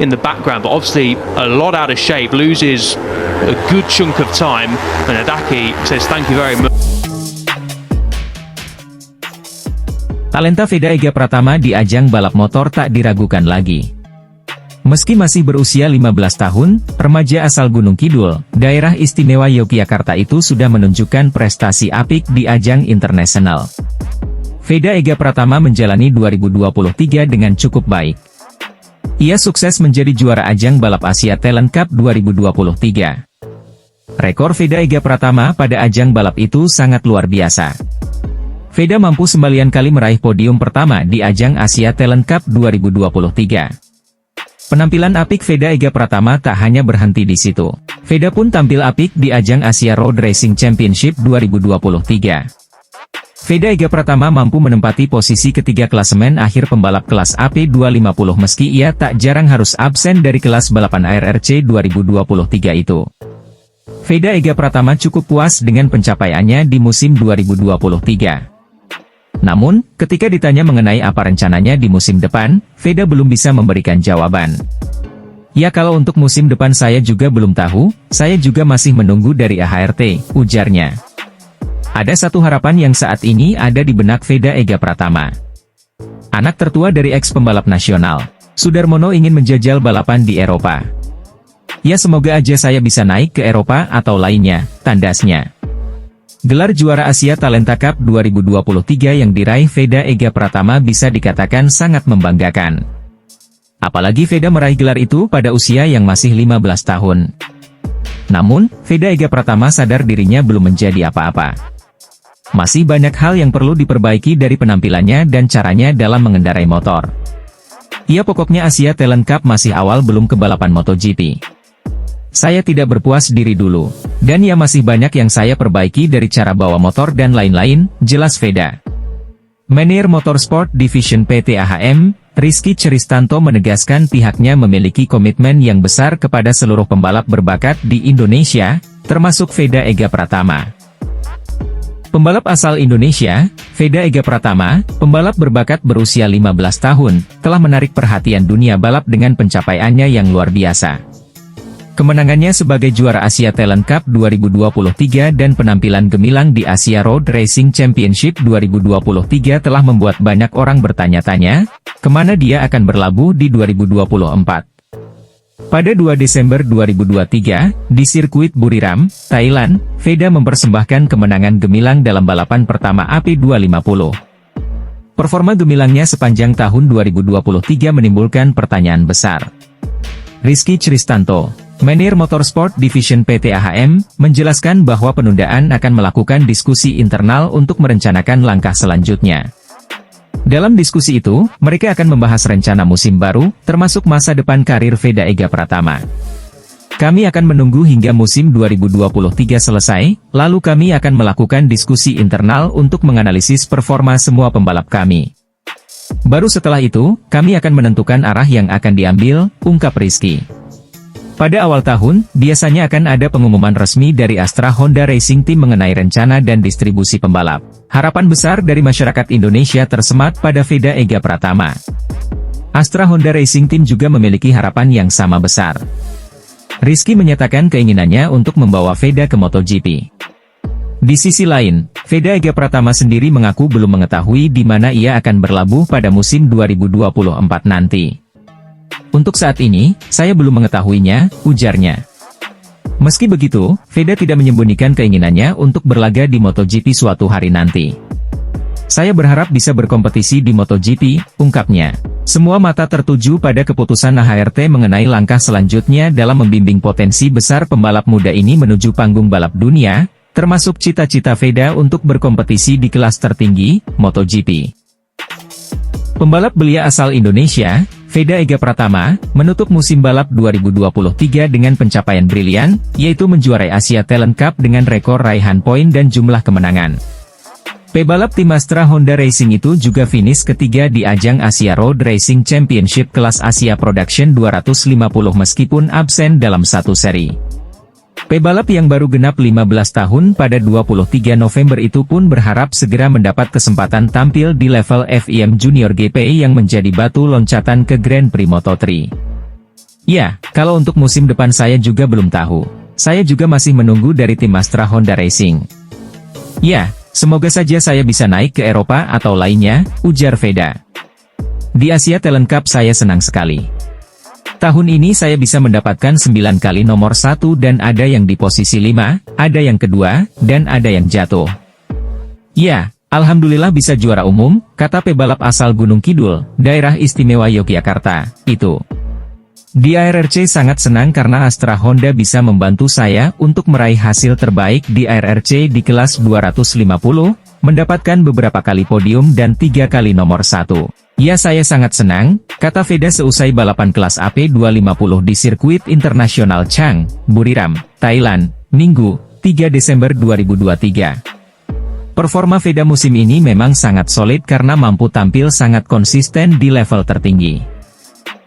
in the background, but obviously a lot out of shape, loses a good chunk of time, and Hideki says thank you very much. Talenta Veda Ega Pratama di ajang balap motor tak diragukan lagi. Meski masih berusia 15 tahun, remaja asal Gunung Kidul, daerah istimewa Yogyakarta itu sudah menunjukkan prestasi apik di ajang internasional. Veda Ega Pratama menjalani 2023 dengan cukup baik. Ia sukses menjadi juara ajang balap Asia Talent Cup 2023. Rekor Veda Ega Pratama pada ajang balap itu sangat luar biasa. Veda mampu 9 kali meraih podium pertama di ajang Asia Talent Cup 2023. Penampilan apik Veda Ega Pratama tak hanya berhenti di situ. Veda pun tampil apik di ajang Asia Road Racing Championship 2023. Veda Ega Pratama mampu menempati posisi ketiga klasemen akhir pembalap kelas AP250 meski ia tak jarang harus absen dari kelas balapan ARRC 2023 itu. Veda Ega Pratama cukup puas dengan pencapaiannya di musim 2023. Namun, ketika ditanya mengenai apa rencananya di musim depan, Veda belum bisa memberikan jawaban. Ya kalau untuk musim depan saya juga belum tahu, saya juga masih menunggu dari AHRT, ujarnya. Ada satu harapan yang saat ini ada di benak Veda Ega Pratama. Anak tertua dari eks-pembalap nasional, Sudarmono ingin menjajal balapan di Eropa. Ya semoga aja saya bisa naik ke Eropa atau lainnya, tandasnya. Gelar juara Asia Talenta Cup 2023 yang diraih Veda Ega Pratama bisa dikatakan sangat membanggakan. Apalagi Veda meraih gelar itu pada usia yang masih 15 tahun. Namun, Veda Ega Pratama sadar dirinya belum menjadi apa-apa. Masih banyak hal yang perlu diperbaiki dari penampilannya dan caranya dalam mengendarai motor. Ia pokoknya Asia Talent Cup masih awal belum ke balapan MotoGP. Saya tidak berpuas diri dulu, dan ya masih banyak yang saya perbaiki dari cara bawa motor dan lain-lain, jelas Veda. Manajer Motorsport Division PT AHM, Rizky Christanto menegaskan pihaknya memiliki komitmen yang besar kepada seluruh pembalap berbakat di Indonesia, termasuk Veda Ega Pratama. Pembalap asal Indonesia, Veda Ega Pratama, pembalap berbakat berusia 15 tahun, telah menarik perhatian dunia balap dengan pencapaiannya yang luar biasa. Kemenangannya sebagai juara Asia Talent Cup 2023 dan penampilan gemilang di Asia Road Racing Championship 2023 telah membuat banyak orang bertanya-tanya, kemana dia akan berlabuh di 2024. Pada 2 Desember 2023, di sirkuit Buriram, Thailand, Veda mempersembahkan kemenangan gemilang dalam balapan pertama AP250. Performa gemilangnya sepanjang tahun 2023 menimbulkan pertanyaan besar. Rizky Christanto, Manajer Motorsport Division PT AHM, menjelaskan bahwa penundaan akan melakukan diskusi internal untuk merencanakan langkah selanjutnya. Dalam diskusi itu, mereka akan membahas rencana musim baru, termasuk masa depan karir Veda Ega Pratama. Kami akan menunggu hingga musim 2023 selesai, lalu kami akan melakukan diskusi internal untuk menganalisis performa semua pembalap kami. Baru setelah itu, kami akan menentukan arah yang akan diambil, ungkap Rizky. Pada awal tahun, biasanya akan ada pengumuman resmi dari Astra Honda Racing Team mengenai rencana dan distribusi pembalap. Harapan besar dari masyarakat Indonesia tersemat pada Veda Ega Pratama. Astra Honda Racing Team juga memiliki harapan yang sama besar. Rizky menyatakan keinginannya untuk membawa Veda ke MotoGP. Di sisi lain, Veda Ega Pratama sendiri mengaku belum mengetahui di mana ia akan berlabuh pada musim 2024 nanti. Untuk saat ini, saya belum mengetahuinya, ujarnya. Meski begitu, Veda tidak menyembunyikan keinginannya untuk berlaga di MotoGP suatu hari nanti. Saya berharap bisa berkompetisi di MotoGP, ungkapnya. Semua mata tertuju pada keputusan AHRT mengenai langkah selanjutnya dalam membimbing potensi besar pembalap muda ini menuju panggung balap dunia, termasuk cita-cita Veda untuk berkompetisi di kelas tertinggi, MotoGP. Pembalap belia asal Indonesia, Veda Ega Pratama, menutup musim balap 2023 dengan pencapaian brilian, yaitu menjuarai Asia Talent Cup dengan rekor raihan poin dan jumlah kemenangan. Pebalap tim Astra Honda Racing itu juga finish ketiga di ajang Asia Road Racing Championship kelas Asia Production 250 meskipun absen dalam satu seri. Pebalap yang baru genap 15 tahun pada 23 November itu pun berharap segera mendapat kesempatan tampil di level FIM Junior GP yang menjadi batu loncatan ke Grand Prix Moto3. Ya, kalau untuk musim depan saya juga belum tahu. Saya juga masih menunggu dari tim Astra Honda Racing. Ya, semoga saja saya bisa naik ke Eropa atau lainnya, ujar Veda. Di Asia Talent Cup saya senang sekali. Tahun ini saya bisa mendapatkan 9 kali nomor 1 dan ada yang di posisi 5, ada yang kedua, dan ada yang jatuh. Ya, alhamdulillah bisa juara umum, kata pebalap asal Gunung Kidul, Daerah Istimewa Yogyakarta, itu. Di ARRC sangat senang karena Astra Honda bisa membantu saya untuk meraih hasil terbaik di ARRC di kelas 250, mendapatkan beberapa kali podium dan 3 kali nomor 1. Ya saya sangat senang, kata Veda seusai balapan kelas AP 250 di sirkuit internasional Chang, Buriram, Thailand, Minggu, 3 Desember 2023. Performa Veda musim ini memang sangat solid karena mampu tampil sangat konsisten di level tertinggi.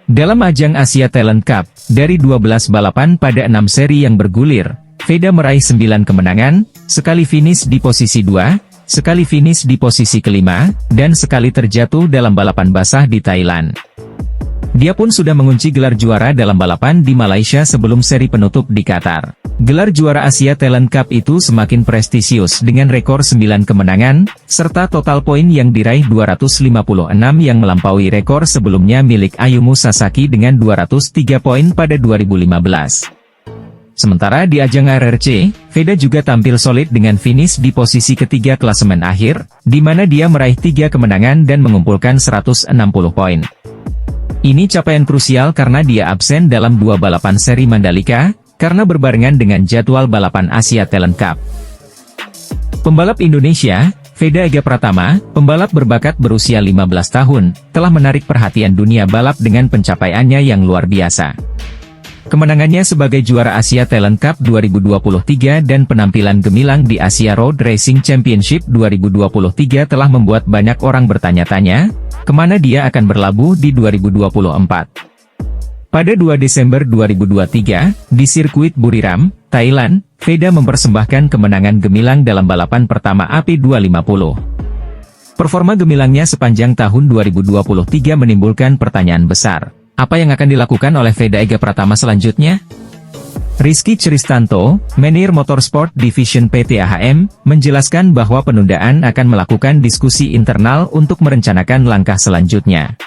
Dalam ajang Asia Talent Cup, dari 12 balapan pada 6 seri yang bergulir, Veda meraih 9 kemenangan, sekali finish di posisi 2, sekali finish di posisi kelima, dan sekali terjatuh dalam balapan basah di Thailand. Dia pun sudah mengunci gelar juara dalam balapan di Malaysia sebelum seri penutup di Qatar. Gelar juara Asia Talent Cup itu semakin prestisius dengan rekor 9 kemenangan, serta total poin yang diraih 256 yang melampaui rekor sebelumnya milik Ayumu Sasaki dengan 203 poin pada 2015. Sementara di ajang ARRC, Veda juga tampil solid dengan finish di posisi ketiga klasemen akhir, di mana dia meraih 3 kemenangan dan mengumpulkan 160 poin. Ini capaian krusial karena dia absen dalam 2 balapan seri Mandalika, karena berbarengan dengan jadwal balapan Asia Talent Cup. Pembalap Indonesia, Veda Ega Pratama, pembalap berbakat berusia 15 tahun, telah menarik perhatian dunia balap dengan pencapaiannya yang luar biasa. Kemenangannya sebagai juara Asia Talent Cup 2023 dan penampilan gemilang di Asia Road Racing Championship 2023 telah membuat banyak orang bertanya-tanya, kemana dia akan berlabuh di 2024. Pada 2 Desember 2023, di sirkuit Buriram, Thailand, Veda mempersembahkan kemenangan gemilang dalam balapan pertama AP 250. Performa gemilangnya sepanjang tahun 2023 menimbulkan pertanyaan besar. Apa yang akan dilakukan oleh Veda Ega Pratama selanjutnya? Rizky Cristanto, Menir Motorsport Division PT AHM, menjelaskan bahwa penundaan akan melakukan diskusi internal untuk merencanakan langkah selanjutnya.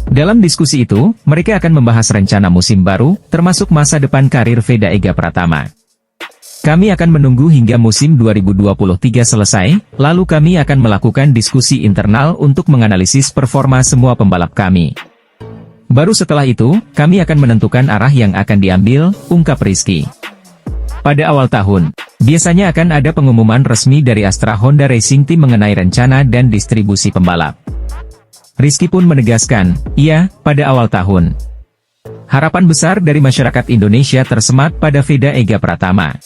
Dalam diskusi itu, mereka akan membahas rencana musim baru, termasuk masa depan karir Veda Ega Pratama. Kami akan menunggu hingga musim 2023 selesai, lalu kami akan melakukan diskusi internal untuk menganalisis performa semua pembalap kami. Baru setelah itu, kami akan menentukan arah yang akan diambil, ungkap Rizky. Pada awal tahun, biasanya akan ada pengumuman resmi dari Astra Honda Racing Team mengenai rencana dan distribusi pembalap. Rizky pun menegaskan, iya, pada awal tahun. Harapan besar dari masyarakat Indonesia tersemat pada Veda Ega Pratama.